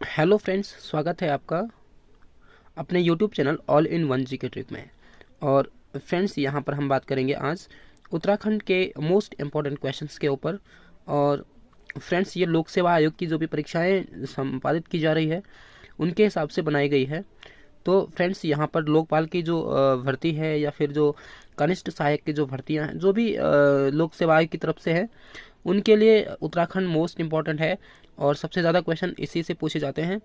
Hello friends, स्वागत है आपका अपने YouTube channel all in one G K trick में। और फ्रेंड्स, यहाँ पर हम बात करेंगे आज उत्तराखंड के मोस्ट इम्पॉर्टेंट क्वेश्चंस के ऊपर। और फ्रेंड्स, ये लोक सेवा आयोग की जो भी परीक्षाएं संपादित की जा रही है उनके हिसाब से बनाई गई है। तो फ्रेंड्स, यहाँ पर लोकपाल की जो भर्ती है या फिर जो कनिष्ठ सहायक की जो भर्तियाँ हैं, जो भी लोक सेवा आयोग की तरफ से है, उनके लिए उत्तराखंड मोस्ट इम्पॉर्टेंट है और सबसे ज़्यादा क्वेश्चन इसी से पूछे जाते हैं।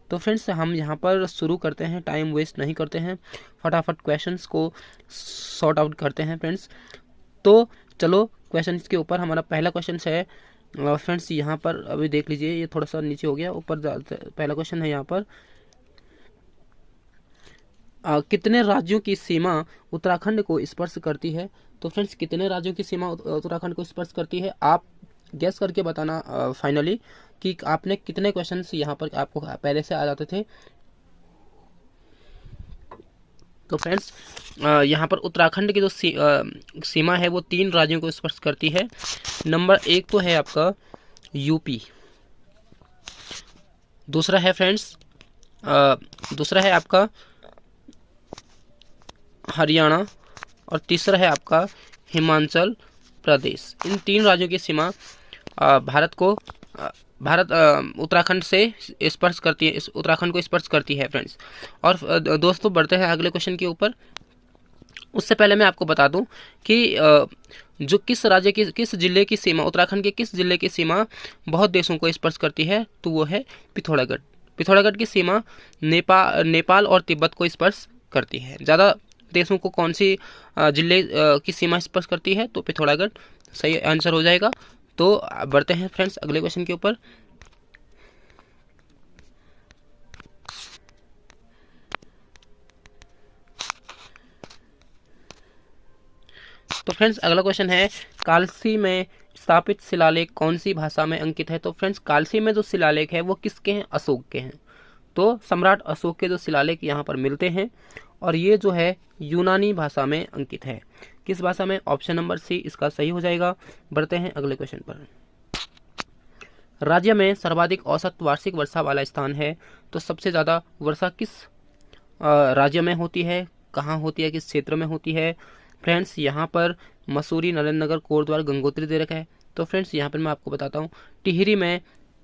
तो फ्रेंड्स, हम यहाँ पर शुरू करते हैं, टाइम वेस्ट नहीं करते हैं, फटाफट क्वेश्चंस को सॉर्ट आउट करते हैं फ्रेंड्स। तो चलो क्वेश्चंस के ऊपर हमारा पहला क्वेश्चन है। फ्रेंड्स, यहाँ पर अभी देख लीजिए, ये थोड़ा सा नीचे हो गया, ऊपर पहला क्वेश्चन है यहाँ पर। कितने राज्यों की सीमा उत्तराखंड को स्पर्श करती है? तो फ्रेंड्स, कितने राज्यों की सीमा उत्तराखंड को स्पर्श करती है, आप गेस करके बताना फाइनली कि आपने कितने क्वेश्चंस यहाँ पर आपको पहले से आ जाते थे। तो फ्रेंड्स, यहाँ पर उत्तराखंड की जो सीमा है वो 3 राज्यों को स्पर्श करती है। नंबर 1 तो है आपका यूपी, दूसरा है फ्रेंड्स दूसरा है आपका हरियाणा, और तीसरा है आपका हिमाचल प्रदेश। इन 3 राज्यों की सीमा उत्तराखंड से स्पर्श करती है, इस उत्तराखंड को स्पर्श करती है फ्रेंड्स। और दोस्तों, बढ़ते हैं अगले क्वेश्चन के ऊपर। उससे पहले मैं आपको बता दूं कि जो किस जिले की सीमा, उत्तराखंड के किस जिले की सीमा बहुत देशों को स्पर्श करती है, तो वो है पिथौरागढ़। पिथौरागढ़ की सीमा नेपाल और तिब्बत को स्पर्श करती है। ज़्यादा देशों को कौन सी जिले की सीमा स्पर्श करती है? तो पिथौरागढ़ सही आंसर हो जाएगा। तो बढ़ते हैं फ्रेंड्स अगले क्वेश्चन के ऊपर। तो फ्रेंड्स, अगला क्वेश्चन है, कालसी में स्थापित शिलालेख कौन सी भाषा में अंकित है? तो फ्रेंड्स, कालसी में जो शिलालेख है वो किसके हैं? अशोक के हैं। तो सम्राट अशोक के जो शिलालेख यहाँ पर मिलते हैं, और ये जो है यूनानी भाषा में अंकित है। किस भाषा में? ऑप्शन नंबर सी इसका सही हो जाएगा। बढ़ते हैं अगले क्वेश्चन पर। राज्य में सर्वाधिक औसत वार्षिक वर्षा वाला स्थान है, तो सबसे ज़्यादा वर्षा किस राज्य में होती है, कहाँ होती है, किस क्षेत्र में होती है? फ्रेंड्स, यहाँ पर मसूरी, नरेंद्रनगर, कोटद्वार, गंगोत्री दे रखा है। तो फ्रेंड्स, यहाँ पर मैं आपको बताता हूँ,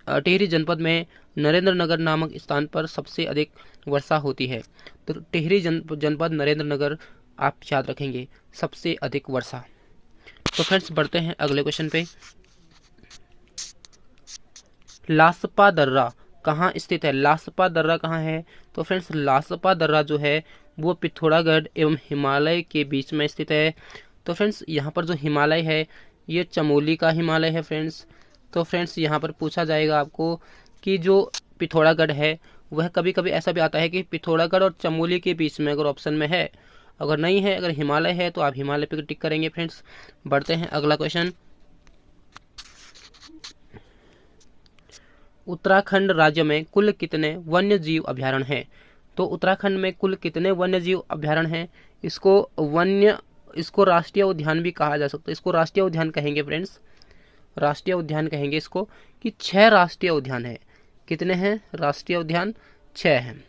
टिहरी जनपद में नरेंद्रनगर नामक स्थान पर सबसे अधिक वर्षा होती है। तो टिहरी जनपद नरेंद्रनगर आप याद रखेंगे, सबसे अधिक वर्षा। तो फ्रेंड्स, बढ़ते हैं अगले क्वेश्चन पे। लासपा दर्रा कहाँ स्थित है? लासपा दर्रा कहाँ है? तो फ्रेंड्स, लासपा दर्रा जो है वो पिथौरागढ़ एवं हिमालय के बीच में स्थित है। तो फ्रेंड्स, यहाँ पर जो हिमालय है ये चमोली का हिमालय है फ्रेंड्स। तो फ्रेंड्स, यहाँ पर पूछा जाएगा आपको कि जो पिथौरागढ़ है वह कभी कभी ऐसा भी आता है कि पिथौरागढ़ और चमोली के बीच में, अगर ऑप्शन में है, अगर नहीं है, अगर हिमालय है तो आप हिमालय पे टिक करेंगे फ्रेंड्स। बढ़ते हैं अगला क्वेश्चन। उत्तराखंड राज्य में कुल कितने वन्य जीव अभयारण्य हैं? तो उत्तराखंड में कुल कितने वन्य जीव अभयारण्य हैं? इसको राष्ट्रीय उद्यान भी कहा जा सकता है। इसको राष्ट्रीय उद्यान कहेंगे फ्रेंड्स, राष्ट्रीय उद्यान कहेंगे इसको, कि 6 राष्ट्रीय उद्यान है। कितने हैं राष्ट्रीय उद्यान? 6 हैं।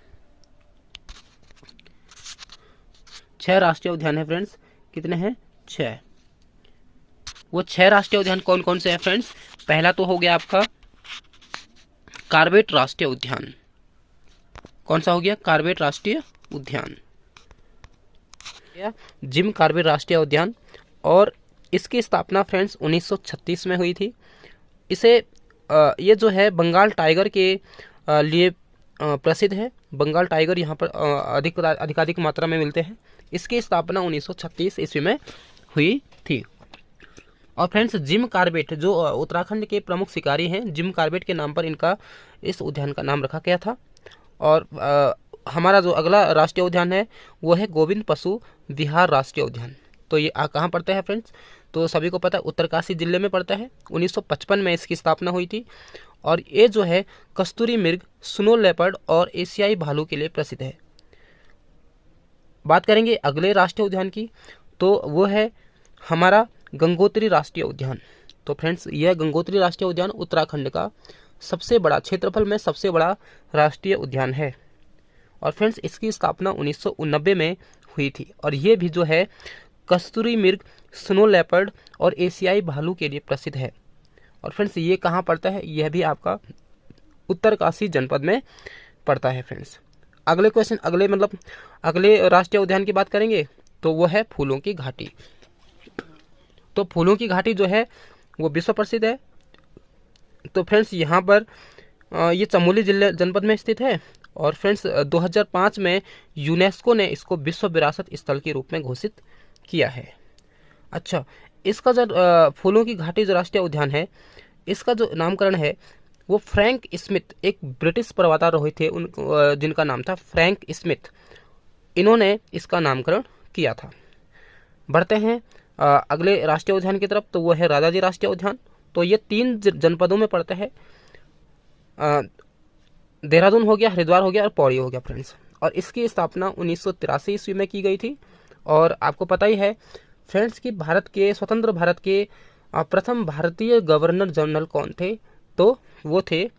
6 राष्ट्रीय उद्यान है फ्रेंड्स। कितने हैं? 6। वो 6 राष्ट्रीय उद्यान कौन कौन से हैं फ्रेंड्स? पहला तो हो गया आपका कार्बेट राष्ट्रीय उद्यान। कौन सा हो गया? कार्बेट राष्ट्रीय उद्यान, जिम कार्बेट राष्ट्रीय उद्यान। और इसकी स्थापना फ्रेंड्स 1936 में हुई थी। ये जो है बंगाल टाइगर के लिए प्रसिद्ध है। बंगाल टाइगर यहाँ पर अधिकाधिक मात्रा में मिलते हैं। इसकी स्थापना 1936 ईस्वी में हुई थी। और फ्रेंड्स, जिम कार्बेट जो उत्तराखंड के प्रमुख शिकारी हैं, जिम कार्बेट के नाम पर इस उद्यान का नाम रखा गया था। और हमारा जो अगला राष्ट्रीय उद्यान है वो है गोविंद पशु विहार राष्ट्रीय उद्यान। तो ये कहाँ पड़ता है फ्रेंड्स? तो सभी को पता है, उत्तरकाशी जिले में पड़ता है। 1955 में इसकी स्थापना हुई थी। और ये जो है कस्तूरी मृग, स्नो लेपर्ड और एशियाई भालू के लिए प्रसिद्ध है। बात करेंगे अगले राष्ट्रीय उद्यान की, तो वो है हमारा गंगोत्री राष्ट्रीय उद्यान। तो फ्रेंड्स, यह गंगोत्री राष्ट्रीय उद्यान उत्तराखंड का सबसे बड़ा, क्षेत्रफल में सबसे बड़ा राष्ट्रीय उद्यान है। और फ्रेंड्स इसकी स्थापना 1990 में हुई थी। और ये भी जो है कस्तूरी मृग, स्नो लेपर्ड और एशियाई भालू के लिए प्रसिद्ध है। और फ्रेंड्स ये कहाँ पड़ता है? यह भी आपका उत्तरकाशी जनपद में पड़ता है फ्रेंड्स। अगले क्वेश्चन, अगले राष्ट्रीय उद्यान की बात करेंगे तो वो है फूलों की घाटी। तो फूलों की घाटी जो है वो विश्व प्रसिद्ध है। तो फ्रेंड्स यहाँ पर ये चमोली जिले जनपद में स्थित है। और फ्रेंड्स 2005 में यूनेस्को ने इसको विश्व विरासत स्थल के रूप में घोषित किया है। अच्छा, इसका जो फूलों की घाटी जो राष्ट्रीय उद्यान है, इसका जो नामकरण है वो फ्रैंक स्मिथ, एक ब्रिटिश पर्वतारोही थे जिनका नाम था फ्रैंक स्मिथ, इन्होंने इसका नामकरण किया था। बढ़ते हैं अगले राष्ट्रीय उद्यान की तरफ, तो वो है राजाजी राष्ट्रीय उद्यान। तो ये 3 जनपदों में पड़ता है, देहरादून हो गया, हरिद्वार हो गया और पौड़ी हो गया फ्रेंड्स। और इसकी स्थापना 1983 ईस्वी में की गई थी। और आपको पता ही है फ्रेंड्स कि स्वतंत्र भारत के प्रथम भारतीय गवर्नर जनरल कौन थे? तो वो थे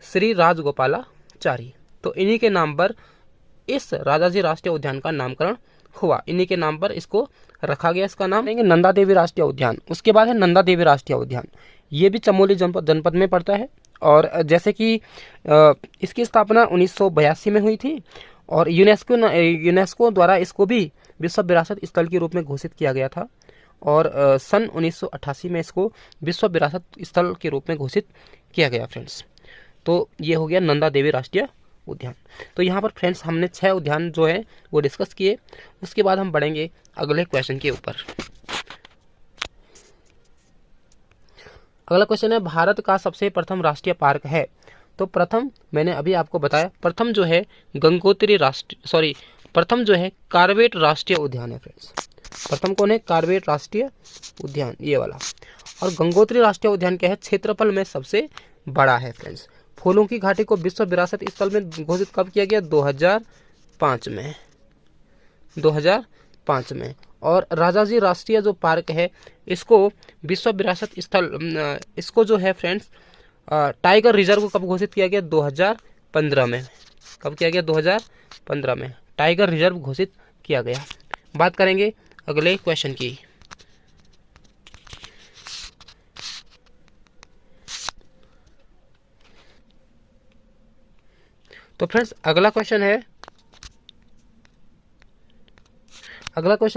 श्री राजगोपालाचारी। तो इन्हीं के नाम पर इस राजाजी राष्ट्रीय उद्यान का नामकरण हुआ, इन्हीं के नाम पर इसको रखा गया। इसका नाम लेंगे नंदा देवी राष्ट्रीय उद्यान। उसके बाद है नंदा देवी राष्ट्रीय उद्यान, ये भी चमोली जनपद में पड़ता है। और जैसे कि इसकी स्थापना 1982 में हुई थी और यूनेस्को द्वारा इसको भी विश्व विरासत स्थल के रूप में घोषित किया गया था। और सन 1988 में इसको विश्व विरासत स्थल के रूप में घोषित किया गया फ्रेंड्स। तो ये हो गया नंदा देवी राष्ट्रीय उद्यान। तो यहाँ पर फ्रेंड्स हमने 6 उद्यान जो है वो डिस्कस किए। उसके बाद हम बढ़ेंगे अगले क्वेश्चन के ऊपर। अगला क्वेश्चन है भारत का सबसे प्रथम राष्ट्रीय पार्क है। तो प्रथम मैंने अभी आपको बताया, प्रथम जो है प्रथम जो है कार्बेट राष्ट्रीय उद्यान है फ्रेंड्स। प्रथम कौन है? कार्बेट राष्ट्रीय उद्यान, ये वाला। और गंगोत्री राष्ट्रीय उद्यान क्या है? क्षेत्रफल में सबसे बड़ा है फ्रेंड्स। फूलों की घाटी को विश्व विरासत स्थल में घोषित कब किया गया? 2005 में। और राजाजी राष्ट्रीय जो पार्क है इसको विश्व विरासत स्थल, इसको जो है फ्रेंड्स टाइगर रिजर्व को कब घोषित किया गया? 2015 में। कब किया गया? 2015 में टाइगर रिजर्व घोषित किया गया। बात करेंगे अगले क्वेश्चन की। तो फ्रेंड्स अगला क्वेश्चन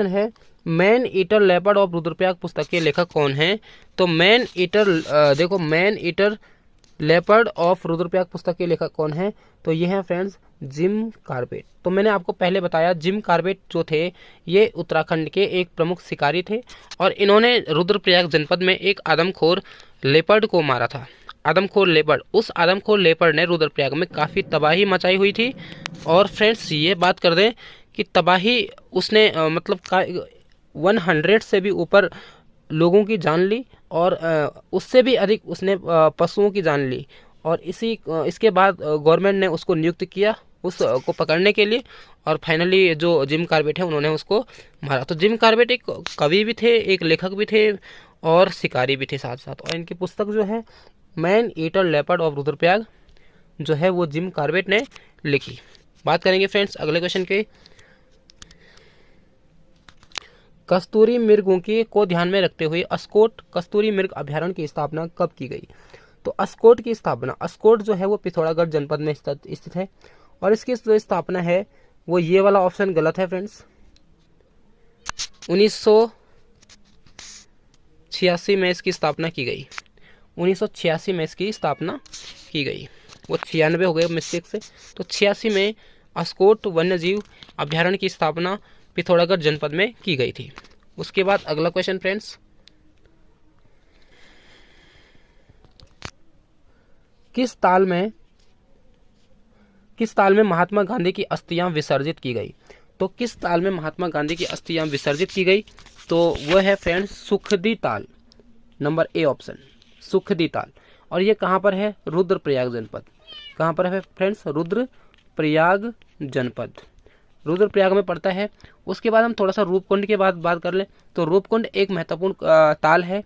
है man eater leopard of Rudraprayag पुस्तक के लेखक कौन है? तो man eater leopard of Rudraprayag पुस्तक के लेखक कौन है? तो ये हैं फ्रेंड्स जिम कार्बेट। तो मैंने आपको पहले बताया जिम कार्बेट जो थे ये उत्तराखंड के एक प्रमुख शिकारी थे और इन्होंने रुद्रप्रयाग जनपद में एक आदमखोर लेपर्ड को मारा था। उस आदमखोर लेपर्ड ने रुद्रप्रयाग में काफ़ी तबाही मचाई हुई थी। और फ्रेंड्स ये बात कर दें कि तबाही उसने 100 से भी ऊपर लोगों की जान ली और उससे भी अधिक उसने पशुओं की जान ली। और इसके बाद गवर्नमेंट ने उसको नियुक्त किया उसको पकड़ने के लिए और फाइनली जो जिम कार्बेट है उन्होंने उसको मारा। तो जिम कार्बेट एक कवि भी थे, एक लेखक भी थे और शिकारी भी थे साथ साथ। और इनकी पुस्तक जो है man eater leopard of Rudraprayag जो है वो जिम कार्बेट ने लिखी। बात करेंगे फ्रेंड्स अगले क्वेश्चन के। कस्तूरी मृगों को ध्यान में रखते हुए अस्कोट कस्तूरी मृग अभ्यारण्य की स्थापना कब की गई? तो अस्कोट जो है वो पिथौरागढ़ जनपद में स्थित है। और इसकी जो स्थापना है वो ये वाला ऑप्शन गलत है फ्रेंड्स। 1986 में इसकी स्थापना की गई। 1986 में इसकी स्थापना की गई। वो 96 हो गए मिस्टेक से। तो 86 में अस्कोट वन्यजीव अभ्यारण्य की स्थापना पिथौरागढ़ जनपद में की गई थी। उसके बाद अगला क्वेश्चन फ्रेंड्स, किस ताल में महात्मा गांधी की अस्थियां विसर्जित की गई? तो किस ताल में महात्मा गांधी की अस्थियां विसर्जित की गई? तो वह है फ्रेंड्स सुखदी ताल, नंबर ए ऑप्शन सुखदी ताल। और ये कहाँ पर है? रुद्रप्रयाग जनपद। कहाँ पर है फ्रेंड्स? रुद्रप्रयाग जनपद, रुद्रप्रयाग में पड़ता है। उसके बाद हम थोड़ा सा रूपकुंड के बाद बात कर लें तो रूपकुंड एक महत्वपूर्ण ताल है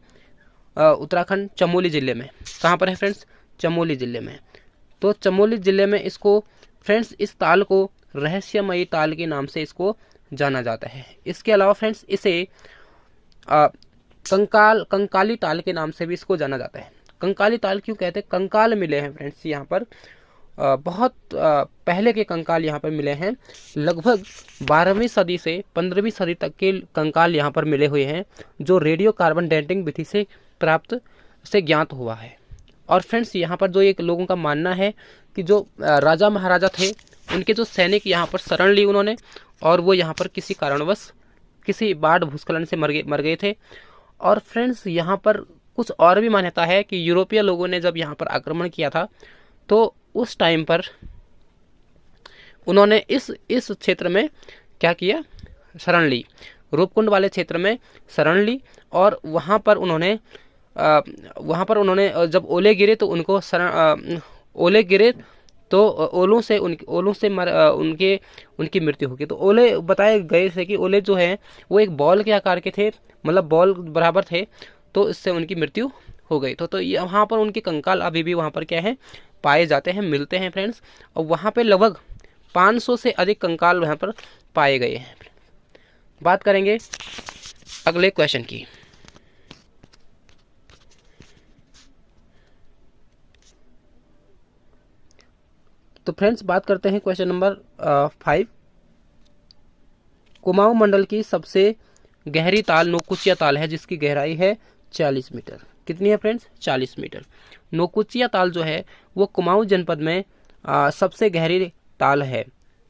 उत्तराखंड चमोली जिले में। कहाँ पर है फ्रेंड्स? चमोली जिले में। तो चमोली जिले में इसको फ्रेंड्स, इस ताल को रहस्यमयी ताल के नाम से इसको जाना जाता है। इसके अलावा फ्रेंड्स इसे कंकाली ताल के नाम से भी इसको जाना जाता है। कंकाली ताल क्यों कहते हैं? कंकाल मिले हैं फ्रेंड्स यहाँ पर, बहुत पहले के कंकाल यहाँ पर मिले हैं। लगभग 12वीं सदी से 15वीं सदी तक के कंकाल यहाँ पर मिले हुए हैं, जो रेडियो कार्बन डेटिंग विधि से प्राप्त से ज्ञात हुआ है। और फ्रेंड्स यहाँ पर जो एक लोगों का मानना है कि जो राजा महाराजा थे, उनके जो सैनिक यहाँ पर शरण ली उन्होंने, और वो यहाँ पर किसी कारणवश किसी बाढ़ भूस्खलन से मर गए थे। और फ्रेंड्स यहाँ पर कुछ और भी मान्यता है कि यूरोपीय लोगों ने जब यहाँ पर आक्रमण किया था, तो उस टाइम पर उन्होंने इस क्षेत्र में क्या किया? शरण ली, रूपकुंड वाले क्षेत्र में शरण ली। और वहाँ पर उन्होंने जब ओले गिरे तो उनको ओले गिरे तो ओलों से उनकी मृत्यु होगी। तो ओले बताए गए थे कि ओले जो है वो एक बॉल के आकार के थे, मतलब बॉल बराबर थे, तो इससे उनकी मृत्यु हो गई। तो यहाँ पर उनके कंकाल अभी भी वहाँ पर क्या है? पाए जाते हैं, मिलते हैं फ्रेंड्स। और वहाँ पे लगभग 500 से अधिक कंकाल वहाँ पर पाए गए हैं। बात करेंगे अगले क्वेश्चन की। तो फ्रेंड्स बात करते हैं क्वेश्चन नंबर 5। कुमाऊं मंडल की सबसे गहरी ताल नौकुचिया ताल है, जिसकी गहराई है 40 मीटर। कितनी है फ्रेंड्स? 40 मीटर। नौकुचिया ताल जो है वो कुमाऊं जनपद में सबसे गहरी ताल है,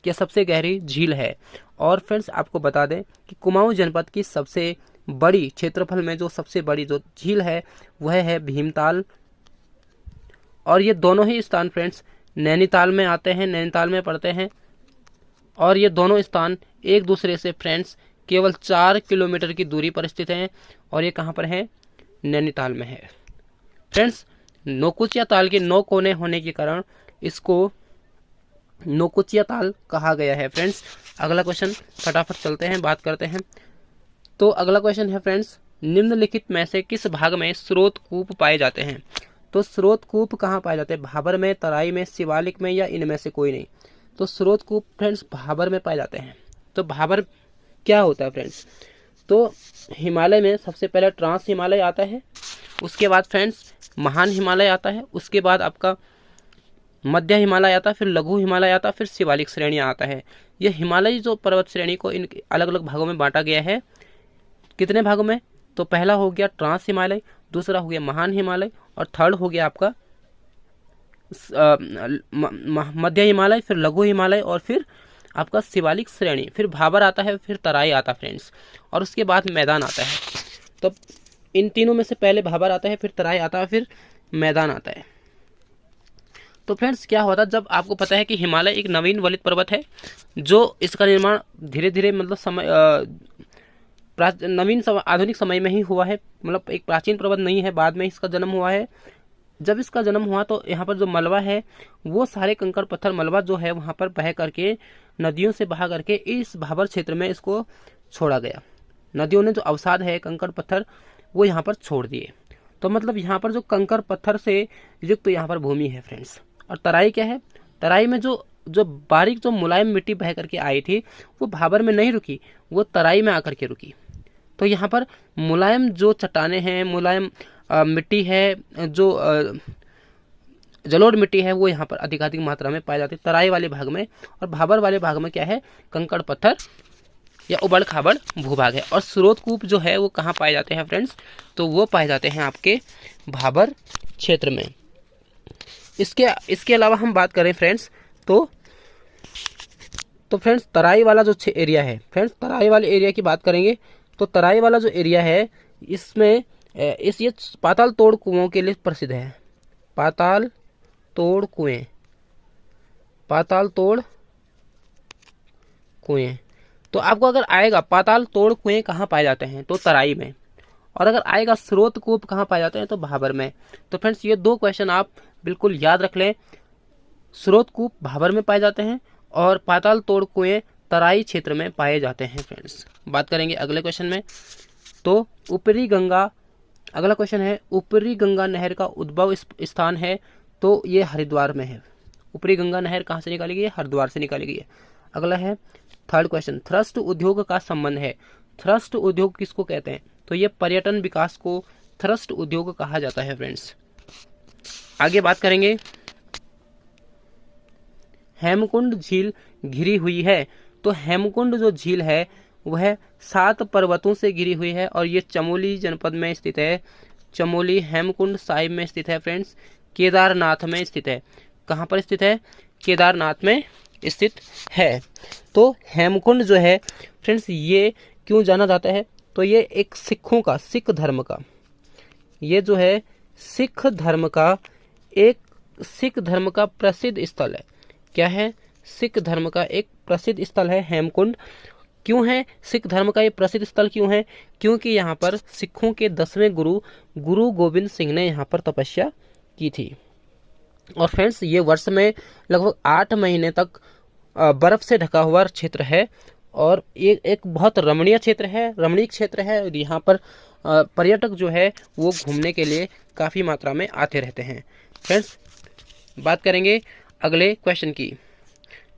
या सबसे गहरी झील है। और फ्रेंड्स आपको बता दें कि कुमाऊं जनपद की सबसे बड़ी क्षेत्रफल में जो सबसे बड़ी जो झील है वह है भीमताल। और ये दोनों ही स्थान फ्रेंड्स नैनीताल में आते हैं, नैनीताल में पड़ते हैं। और ये दोनों स्थान एक दूसरे से फ्रेंड्स केवल 4 किलोमीटर की दूरी पर स्थित हैं। और ये कहाँ पर है? नैनीताल में है। फ्रेंड्स नौकुचिया ताल के 9 कोने होने के कारण इसको नौकुचिया ताल कहा गया है। फ्रेंड्स अगला क्वेश्चन फटाफट चलते हैं, बात करते हैं। तो अगला क्वेश्चन है फ्रेंड्स, निम्नलिखित में से किस भाग में स्रोत कूप पाए जाते हैं? तो स्रोत कूप कहाँ पाए जाते हैं? भाबर में, तराई में, शिवालिक में, या इनमें से कोई नहीं? तो स्रोत कूप फ्रेंड्स भाबर में पाए जाते हैं। तो भाबर क्या होता है फ्रेंड्स? तो हिमालय में सबसे पहले ट्रांस हिमालय आता है, उसके बाद फ्रेंड्स महान हिमालय आता है, उसके बाद आपका मध्य हिमालय आता है, फिर लघु हिमालय आता है, फिर शिवालिक श्रेणियाँ आता है। यह हिमालय जो पर्वत श्रेणी को इन अलग अलग भागों में बांटा गया है। कितने भागों में? तो पहला हो गया ट्रांस हिमालय, दूसरा हो गया महान हिमालय, और थर्ड हो गया आपका मध्य हिमालय, फिर लघु हिमालय, और फिर आपका शिवालिक श्रेणी, फिर भाबर आता है, फिर तराई आता है फ्रेंड्स, और उसके बाद मैदान आता है। तो इन तीनों में से पहले भाबर आता है, फिर तराई आता है, फिर मैदान आता है। तो फ्रेंड्स क्या होता है, जब आपको पता है कि हिमालय एक नवीन वलित पर्वत है, जो इसका निर्माण धीरे धीरे मतलब आधुनिक समय में ही हुआ है, मतलब एक प्राचीन पर्वत नहीं है, बाद में इसका जन्म हुआ है। जब इसका जन्म हुआ तो यहाँ पर जो मलबा है वो सारे कंकड़ पत्थर मलबा जो है वहाँ पर बह करके नदियों से बहा करके इस भाबर क्षेत्र में इसको छोड़ा गया। नदियों ने जो अवसाद है कंकड़ पत्थर वो यहाँ पर छोड़ दिए। तो मतलब यहाँ पर जो कंकड़ पत्थर से युक्त यहाँ पर भूमि है फ्रेंड्स। और तराई क्या है? तराई में जो बारीक जो मुलायम मिट्टी बह करके आई थी वो भाबर में नहीं रुकी, वो तराई में आकर के रुकी। तो यहाँ पर मुलायम जो चट्टाने हैं, मुलायम मिट्टी है, जो जलोढ़ मिट्टी है वो यहाँ पर अधिकाधिक मात्रा में पाई जाती है तराई वाले भाग में। और भाबर वाले भाग में क्या है? कंकड़ पत्थर या उबड़ खाबड़ भूभाग है। और स्रोत कूप जो है वो कहाँ पाए जाते हैं फ्रेंड्स? तो वो पाए जाते हैं आपके भाबर क्षेत्र में। इसके अलावा हम बात करें फ्रेंड्स तो फ्रेंड्स तराई वाला जो एरिया है फ्रेंड्स, तराई वाले एरिया की बात करेंगे तो तराई वाला जो एरिया है इसमें ये पाताल तोड़ कुओं के लिए प्रसिद्ध है। पाताल तोड़ कुएं, पाताल तोड़ कुएं। तो आपको अगर आएगा पाताल तोड़ कुएं कहाँ पाए जाते हैं? तो तराई में। और अगर आएगा स्रोत कूप कहाँ पाए जाते हैं? तो भाबर में। तो फ्रेंड्स ये 2 क्वेश्चन आप बिल्कुल याद रख लें। स्रोत कूप भाबर में पाए जाते हैं और पाताल तोड़ कुएं तराई क्षेत्र में पाए जाते हैं फ्रेंड्स। बात करेंगे अगले क्वेश्चन में। तो ऊपरी गंगा, अगला क्वेश्चन है ऊपरी गंगा नहर का उद्भव स्थान है तो ये हरिद्वार में है। ऊपरी गंगा नहर कहाँ से निकाली गई है? हरिद्वार से निकाली गई है। अगला है थर्ड क्वेश्चन, थ्रस्ट उद्योग का संबंध है। थ्रस्ट उद्योग किसको कहते हैं? तो ये पर्यटन विकास को थ्रस्ट उद्योग कहा जाता है फ्रेंड्स। आगे बात करेंगे, हेमकुंड झील घिरी हुई है। तो हेमकुंड जो झील है वह 7 पर्वतों से घिरी हुई है और ये चमोली जनपद में स्थित है। चमोली हेमकुंड साहिब में स्थित है फ्रेंड्स, केदारनाथ में स्थित है। कहाँ पर स्थित है? केदारनाथ में स्थित है। तो हेमकुंड जो है फ्रेंड्स, ये क्यों जाना जाता है? तो ये एक सिखों का, सिख धर्म का, ये जो है सिख धर्म का प्रसिद्ध स्थल है। क्या है? सिख धर्म का एक प्रसिद्ध स्थल है हेमकुंड। क्यों है सिख धर्म का ये प्रसिद्ध स्थल क्यों है? क्योंकि यहाँ पर सिखों के 10वें गुरु गोविंद सिंह ने यहाँ पर तपस्या की थी। और फ्रेंड्स, ये वर्ष में लगभग 8 महीने तक बर्फ से ढका हुआ क्षेत्र है और ये एक बहुत रमणीय क्षेत्र है और यहाँ पर पर्यटक जो है वो घूमने के लिए काफ़ी मात्रा में आते रहते हैं। फ्रेंड्स, बात करेंगे अगले क्वेश्चन की।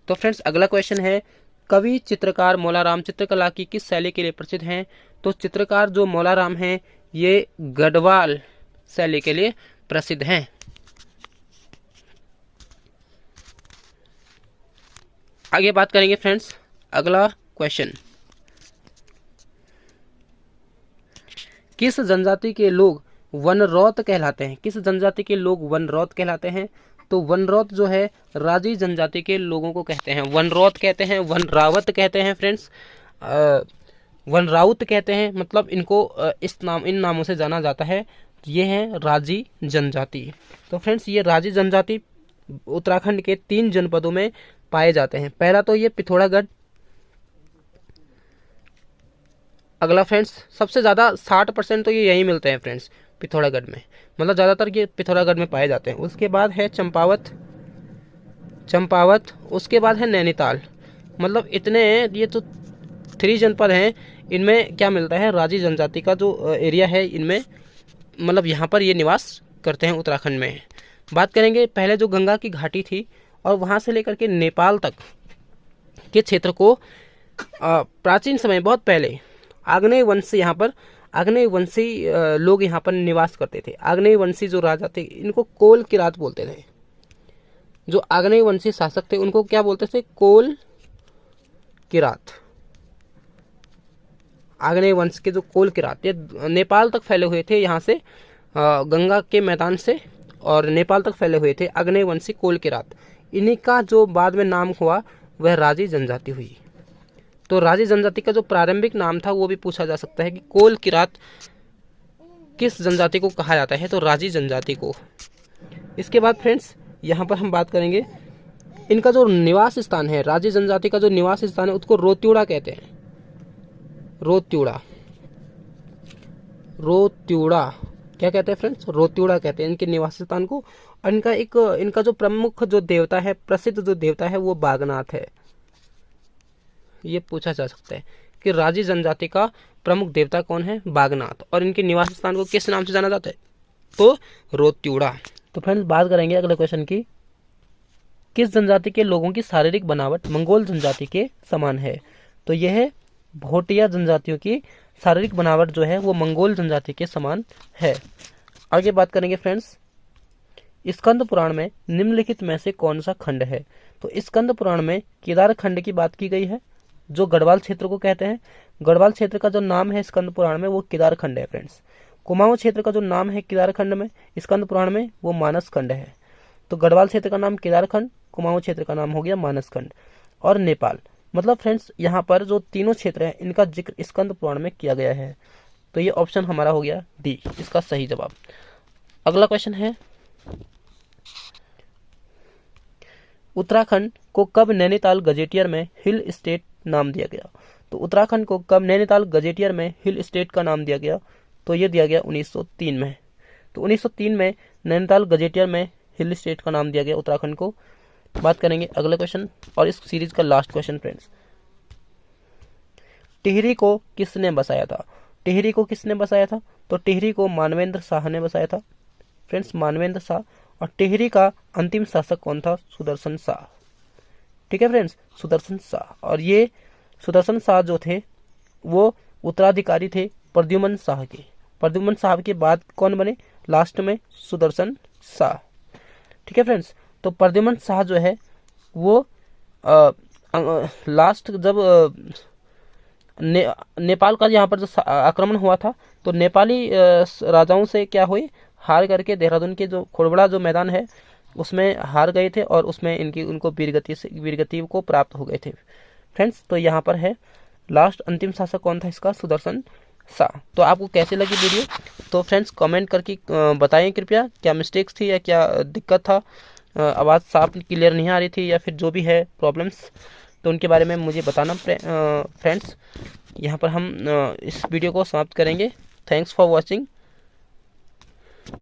तो फ्रेंड्स, अगला क्वेश्चन है, कवि चित्रकार मौलाराम चित्रकला की किस शैली के लिए प्रसिद्ध हैं? तो चित्रकार जो मौलाराम हैं ये गढ़वाल शैली के लिए प्रसिद्ध हैं। आगे बात करेंगे फ्रेंड्स, अगला क्वेश्चन, किस जनजाति के लोग वनरौत कहलाते हैं? किस जनजाति के लोग वनरौत कहलाते हैं? तो वनरौत जो है राजी जनजाति के लोगों को कहते हैं। वनरौत कहते हैं, वनरावत कहते हैं फ्रेंड्स, वनराउत कहते हैं, मतलब इनको इन नामों से जाना जाता है। ये है राजी जनजाति। तो फ्रेंड्स, ये राजी जनजाति उत्तराखंड के 3 जनपदों में पाए जाते हैं। पहला तो ये पिथौरागढ़। अगला फ्रेंड्स, सबसे ज़्यादा 60% तो ये यहीं मिलते हैं फ्रेंड्स, पिथौरागढ़ में, मतलब ज़्यादातर ये पिथौरागढ़ में पाए जाते हैं। उसके बाद है चंपावत, उसके बाद है नैनीताल। मतलब इतने ये तो 3 जनपद हैं, इनमें क्या मिलता है? राजी जनजाति का जो एरिया है इनमें, मतलब यहाँ पर ये निवास करते हैं उत्तराखंड में। बात करेंगे, पहले जो गंगा की घाटी थी और वहाँ से लेकर के नेपाल तक के क्षेत्र को प्राचीन समय, बहुत पहले आग्नेयवंशी लोग यहाँ पर निवास करते थे। आग्नेयवंशी जो राजा थे इनको कोल किरात बोलते थे। जो आग्नेयवंशी शासक थे उनको क्या बोलते थे? कोल किरात। आग्नेय वंश के जो कोल किरात, ये नेपाल तक फैले हुए थे, यहाँ से गंगा के मैदान से और नेपाल तक फैले हुए थे आग्नेय वंशी कोल किरात। इन्हीं का जो बाद में नाम हुआ वह राजी जनजाति हुई। तो राजी जनजाति का जो प्रारंभिक नाम था वो भी पूछा जा सकता है कि कोल किरात किस जनजाति को कहा जाता है? तो राजी जनजाति को। इसके बाद फ्रेंड्स, यहाँ पर हम बात करेंगे, इनका जो निवास स्थान है, राजी जनजाति का जो निवास स्थान है उसको रोत्यूड़ा कहते हैं। रोत्यूड़ा क्या कहते हैं फ्रेंड्स? रोत्यूड़ा कहते हैं इनके निवास स्थान को। और इनका जो प्रमुख जो देवता है, प्रसिद्ध जो देवता है वो बागनाथ है। ये पूछा जा सकता है कि राजी जनजाति का प्रमुख देवता कौन है? बागनाथ। और इनके निवास स्थान को किस नाम से जाना जाता है? तो रोत्यूड़ा। तो फ्रेंड्स, बात करेंगे अगले क्वेश्चन की, किस जनजाति के लोगों की शारीरिक बनावट मंगोल जनजाति के समान है? तो यह है भोटिया जनजातियों की शारीरिक बनावट जो है वो मंगोल जनजाति के समान है। आगे बात करेंगे फ्रेंड्स, स्कंद पुराण में निम्नलिखित में से कौन सा खंड है? तो स्कंद पुराण में केदार खंड की बात की गई है, जो गढ़वाल क्षेत्र को कहते हैं। गढ़वाल क्षेत्र का जो नाम है स्कंद पुराण में वो केदार खंड है फ्रेंड्स। कुमाऊं क्षेत्र का जो नाम है केदार खंड में स्कंद पुराण में वो मानस खंड है। तो गढ़वाल क्षेत्र का नाम केदार खंड, कुमाऊं क्षेत्र का नाम हो गया मानस खंड। और नेपाल, मतलब फ्रेंड्स यहाँ पर जो तीनों क्षेत्र हैं इनका जिक्र स्कंद पुराण में किया गया है। तो ये ऑप्शन हमारा हो गया डी, इसका सही जवाब। अगला क्वेश्चन है, उत्तराखंड को कब नैनीताल गजेटियर में हिल स्टेट नाम दिया गया? तो उत्तराखंड को कब नैनीताल गजेटियर में हिल स्टेट का नाम दिया गया? तो ये दिया गया 1903 में। तो 1903 में नैनीताल गजेटियर में हिल स्टेट का नाम दिया गया उत्तराखंड को। बात करेंगे अगले क्वेश्चन और इस सीरीज का लास्ट क्वेश्चन फ्रेंड्स, टिहरी को किसने बसाया था? टिहरी को किसने बसाया था? तो टिहरी को मानवेंद्र शाह ने बसाया था फ्रेंड्स, मानवेंद्र शाह। और टिहरी का अंतिम शासक कौन था? सुदर्शन शाह। ठीक है फ्रेंड्स, सुदर्शन शाह। और ये सुदर्शन शाह जो थे वो उत्तराधिकारी थे प्रद्युम्न शाह के। प्रद्युम्न शाह के बाद कौन बने लास्ट में? सुदर्शन शाह। ठीक है फ्रेंड्स, तो प्रद्युम्न शाह जो है वो लास्ट जब नेपाल का यहाँ पर जो आक्रमण हुआ था तो नेपाली राजाओं से क्या हुए, हार करके देहरादून के जो खोड़बड़ा जो मैदान है उसमें हार गए थे और उसमें उनको वीरगति को प्राप्त हो गए थे फ्रेंड्स। तो यहाँ पर है लास्ट अंतिम शासक कौन था इसका? सुदर्शन शाह। तो आपको कैसे लगी वीडियो? तो फ्रेंड्स कमेंट करके बताएं कृपया, क्या मिस्टेक्स थी या क्या दिक्कत था, आवाज़ साफ क्लियर नहीं आ रही थी या फिर जो भी है प्रॉब्लम्स, तो उनके बारे में मुझे बताना फ्रेंड्स। यहाँ पर हम इस वीडियो को समाप्त करेंगे। Thanks for watching.